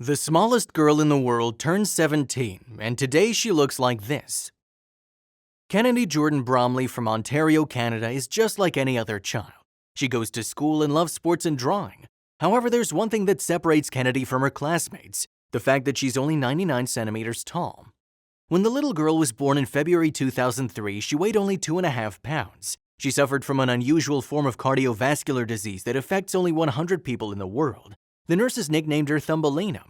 The smallest girl in the world turned 17, and today she looks like this. Kennedy Jordan Bromley from Ontario, Canada is just like any other child. She goes to school and loves sports and drawing. However, there's one thing that separates Kennedy from her classmates, the fact that she's only 99 centimeters tall. When the little girl was born in February 2003, she weighed only 2.5 pounds. She suffered from an unusual form of cardiovascular disease that affects only 100 people in the world. The nurses nicknamed her Thumbelina.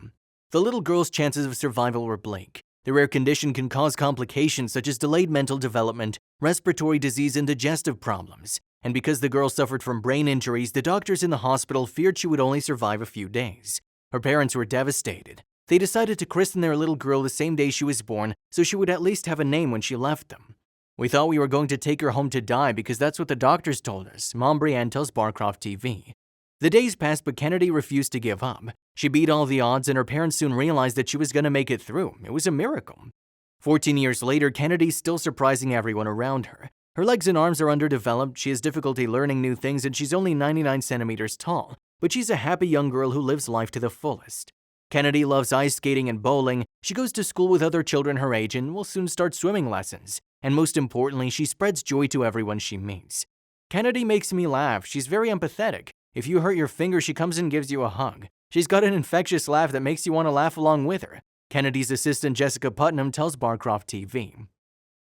The little girl's chances of survival were bleak. The rare condition can cause complications such as delayed mental development, respiratory disease, and digestive problems. And because the girl suffered from brain injuries, the doctors in the hospital feared she would only survive a few days. Her parents were devastated. They decided to christen their little girl the same day she was born so she would at least have a name when she left them. "We thought we were going to take her home to die because that's what the doctors told us," Mom Brienne tells Barcroft TV. The days passed, but Kennedy refused to give up. She beat all the odds, and her parents soon realized that she was going to make it through. It was a miracle. 14 years later, Kennedy's still surprising everyone around her. Her legs and arms are underdeveloped, she has difficulty learning new things, and she's only 99 centimeters tall. But she's a happy young girl who lives life to the fullest. Kennedy loves ice skating and bowling. She goes to school with other children her age and will soon start swimming lessons. And most importantly, she spreads joy to everyone she meets. "Kennedy makes me laugh. She's very empathetic. If you hurt your finger, she comes and gives you a hug. She's got an infectious laugh that makes you want to laugh along with her," Kennedy's assistant Jessica Putnam tells Barcroft TV.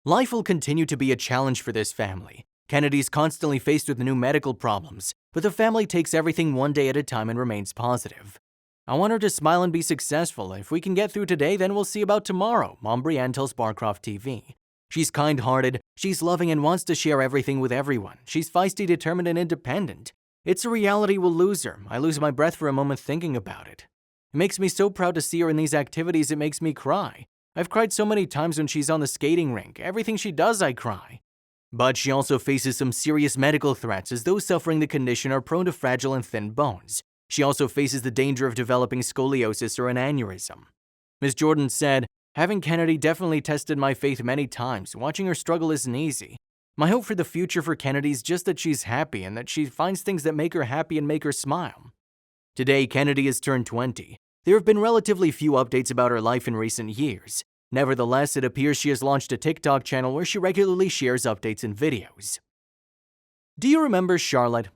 Life will continue to be a challenge for this family. Kennedy's constantly faced with new medical problems, but the family takes everything one day at a time and remains positive. "I want her to smile and be successful. If we can get through today, then we'll see about tomorrow," Mom Brienne tells Barcroft TV. She's kind-hearted, she's loving and wants to share everything with everyone. She's feisty, determined, and independent. "It's a reality we'll lose her. I lose my breath for a moment thinking about it. It makes me so proud to see her in these activities it makes me cry. I've cried so many times when she's on the skating rink. Everything she does, I cry." But she also faces some serious medical threats, as those suffering the condition are prone to fragile and thin bones. She also faces the danger of developing scoliosis or an aneurysm. Ms. Jordan said, "Having Kennedy definitely tested my faith many times. Watching her struggle isn't easy. My hope for the future for Kennedy is just that she's happy and that she finds things that make her happy and make her smile." Today, Kennedy has turned 20. There have been relatively few updates about her life in recent years. Nevertheless, it appears she has launched a TikTok channel where she regularly shares updates and videos. Do you remember Charlotte?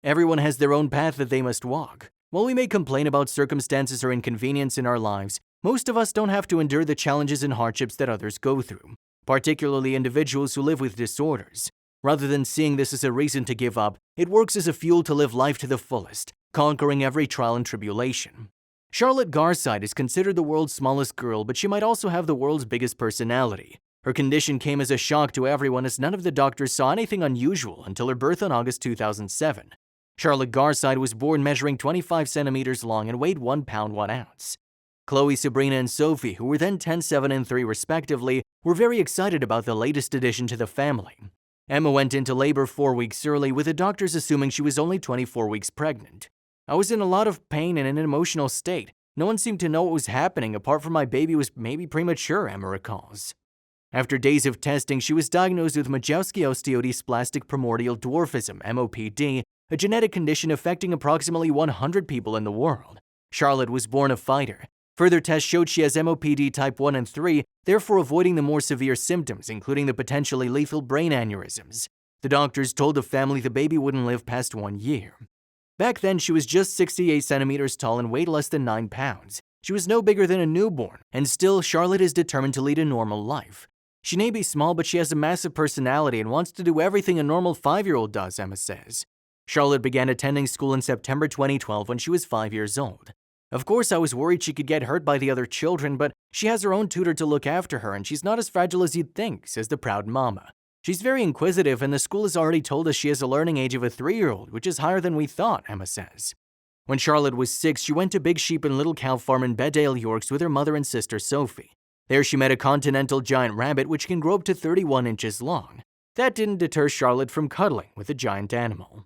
Everyone has their own path that they must walk. While we may complain about circumstances or inconvenience in our lives, most of us don't have to endure the challenges and hardships that others go through, particularly individuals who live with disorders. Rather than seeing this as a reason to give up, it works as a fuel to live life to the fullest, conquering every trial and tribulation. Charlotte Garside is considered the world's smallest girl, but she might also have the world's biggest personality. Her condition came as a shock to everyone, as none of the doctors saw anything unusual until her birth on August 2007. Charlotte Garside was born measuring 25 centimeters long and weighed 1 pound 1 ounce. Chloe, Sabrina, and Sophie, who were then 10, 7, and 3 respectively, were very excited about the latest addition to the family. Emma went into labor 4 weeks early, with the doctors assuming she was only 24 weeks pregnant. "I was in a lot of pain and in an emotional state. No one seemed to know what was happening apart from my baby was maybe premature," Emma recalls. After days of testing, she was diagnosed with Majewski-Osteodysplastic Primordial Dwarfism, MOPD, a genetic condition affecting approximately 100 people in the world. Charlotte was born a fighter. Further tests showed she has MOPD type 1 and 3, therefore avoiding the more severe symptoms, including the potentially lethal brain aneurysms. The doctors told the family the baby wouldn't live past 1 year. Back then, she was just 68 centimeters tall and weighed less than 9 pounds. She was no bigger than a newborn, and still, Charlotte is determined to lead a normal life. "She may be small, but she has a massive personality and wants to do everything a normal 5-year-old does," Emma says. Charlotte began attending school in September 2012 when she was 5 years old. "Of course, I was worried she could get hurt by the other children, but she has her own tutor to look after her, and she's not as fragile as you'd think," says the proud mama. "She's very inquisitive, and the school has already told us she has a learning age of a 3-year-old, which is higher than we thought," Emma says. When Charlotte was 6, she went to Big Sheep and Little Cow Farm in Bedale, Yorks with her mother and sister Sophie. There she met a continental giant rabbit which can grow up to 31 inches long. That didn't deter Charlotte from cuddling with a giant animal.